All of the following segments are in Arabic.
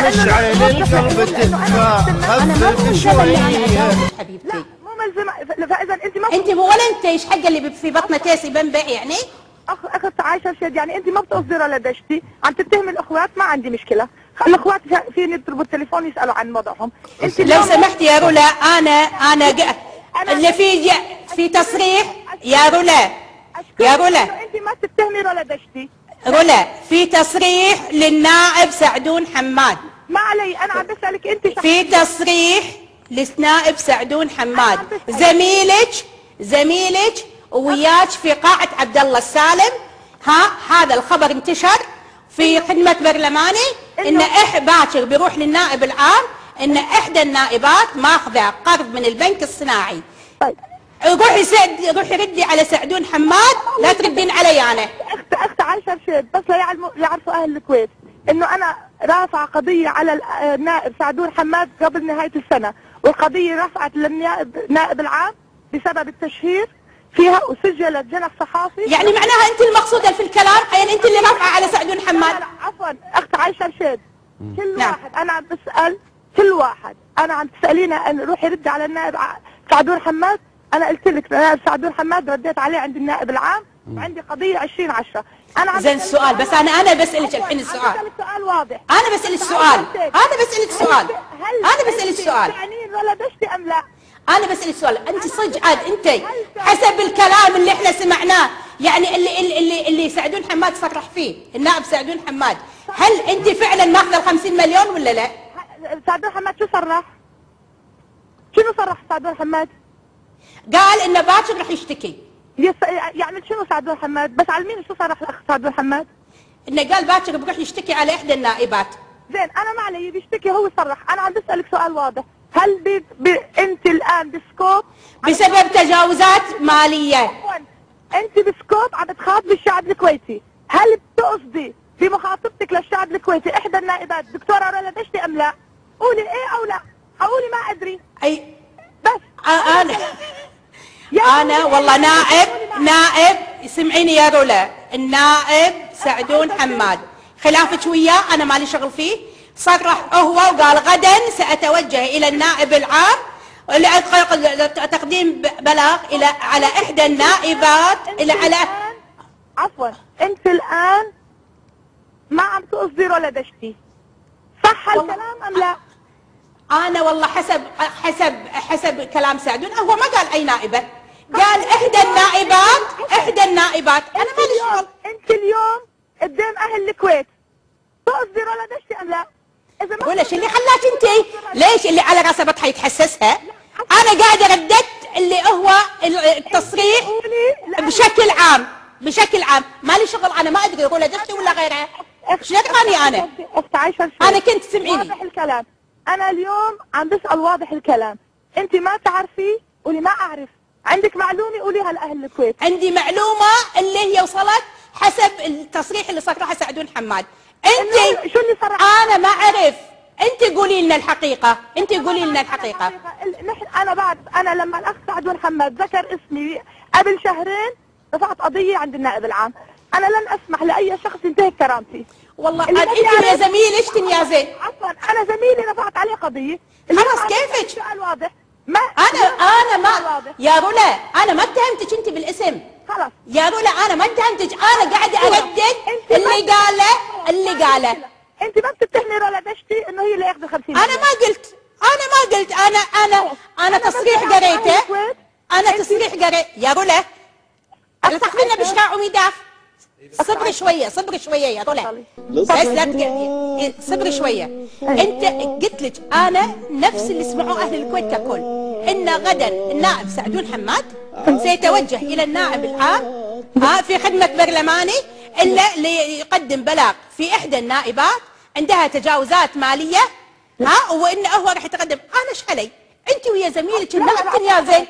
اشعل القلب تدفى خفف شويه. حبيبتي لا مو ملزمه. فاذا انت مو ولا انت ايش حق اللي في بطنك كيسي بنبع يعني؟ اخت عايشه رشيد، يعني انت ما بتصدري لدشتي، عم تتهمي الاخوات، ما عندي مشكله، الاخوات فيني يضربوا التليفون يسالوا عن وضعهم. انت لو سمحتي يا رولا انا اللي في تصريح يا رولا انت ما تتهمي رولا دشتي. رولا في تصريح للنائب سعدون حماد. ما علي، انا عم بسالك انت. في تصريح للنائب سعدون حماد، زميلك وياك في قاعة عبد الله السالم. هذا الخبر انتشر في خدمة برلماني ان باكر بيروح للنائب العام ان احدى النائبات ماخذه قرض من البنك الصناعي. طيب روحي ردي على سعدون حماد، لا تردين علي انا. اخت عايشه رشيد، بس يعرفوا اهل الكويت انه انا رافعه قضيه على النائب سعدون حماد قبل نهايه السنه، والقضيه رفعت للنائب العام بسبب التشهير فيها وسجلت جنح صحافي. يعني معناها انت المقصوده في الكلام، يعني انت اللي رافعه على سعدون حماد. لا عفوا اخت عايشه رشيد، كل واحد انا عم بسال، كل واحد انا عم تسالينا ان روحي ردي على النائب سعدون حماد، انا قلت لك النائب سعدون حماد رديت عليه عند النائب العام وعندي قضيه 20/10. انا زين السؤال، بس انا بسالك الحين السؤال. بسالك سؤال واضح. انا بسالك سؤال. تعنين ولا دشتي ام لا؟ انا بسالك سؤال، انت صدق عاد انت حسب الكلام اللي احنا سمعناه، يعني اللي سعدون حماد صرح فيه النائب سعدون حماد، هل انت فعلا ماخذه ال 50 مليون ولا لا؟ سعدون حماد شو صرح؟ شنو صرح سعدون حماد؟ قال انه باكر راح يشتكي. يعني شنو سعدون حماد؟ بس على مين شو صرح الاخ سعدون حماد؟ انه قال باكر بروح يشتكي على احدى النائبات. زين انا ما علي بيشتكي، هو صرح، انا عم بسالك سؤال واضح، هل انت الان بسكوب بسبب تجاوزات ماليه؟ انت بسكوب عم تخاطبي الشعب الكويتي، هل بتقصدي بمخاطبتك للشعب الكويتي احدى النائبات دكتوره رولا دشتي ام لا؟ قولي ايه او لا، قولي ما ادري. اي بس انا والله نائب سمعيني يا رولا، النائب سعدون حماد خلافك وياه انا مالي شغل فيه، صرح هو وقال غدا ساتوجه الى النائب العام لتقديم بلاغ على احدى النائبات عفوا انت الان ما عم تقصدي رولا دشتي، صح الكلام ام لا؟ انا والله حسب كلام سعدون، هو ما قال اي نائبه، قال احدى النائبات. انا مالي شغل. انت اليوم قدام اهل الكويت تقصدي رولا دشتي ام لا؟ ولا شو اللي خلاك انت؟ ليش اللي على راسه بطحه يتحسسها؟ انا قاعده ردت اللي هو التصريح بشكل عام، مالي شغل، انا ما ادري رولا دشتي ولا غيرها. شو دخلني انا؟ اخت عايشه انا كنت سمعيني واضح الكلام، انا اليوم عم بسال واضح الكلام، انت ما تعرفي قولي ما اعرف، عندك معلومه قوليها لاهل الكويت. عندي معلومه اللي هي وصلت حسب التصريح اللي صرحه سعدون حماد. انت شو اللي صرح؟ انا ما اعرف، انت قولي لنا الحقيقه، انا لما الاخ سعدون حماد ذكر اسمي قبل شهرين رفعت قضيه عند النائب العام، انا لن اسمح لاي شخص ينتهك كرامتي. والله انت يا زميلي تنيازين. عفوا انا زميلي رفعت عليه قضيه. خلاص كيفك؟ سؤال واضح. انا ما يا رولا انا ما اتهمتك انت بالاسم. خلاص يا رولا انا ما اتهمتك، انا قاعده اردد اللي قاله. انت ما بتتهمي رولا دشتي انه هي اللي اخذت 50 انا ما قلت انا تصريح قريته، يا رولا لا تاخذينا بشراع وميداف. صبري شويه يا رولا، بس لا صبري شويه. انت قلت لك انا نفس اللي سمعوه اهل الكويت ككل، ان غدا النائب سعدون حماد سيتوجه الى النائب العام في خدمه برلماني الا ليقدم بلاغ في احدى النائبات عندها تجاوزات ماليه، وان هو راح يتقدم. انا ايش علي؟ انت ويا زميلك النائب يا زين.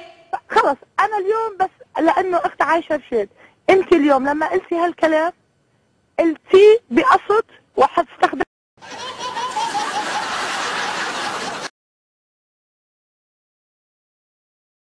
خلص انا اليوم بس لانه اخت عايشه رشيد، انت اليوم لما قلتي هالكلام قلتيه بقصد وحتستخدم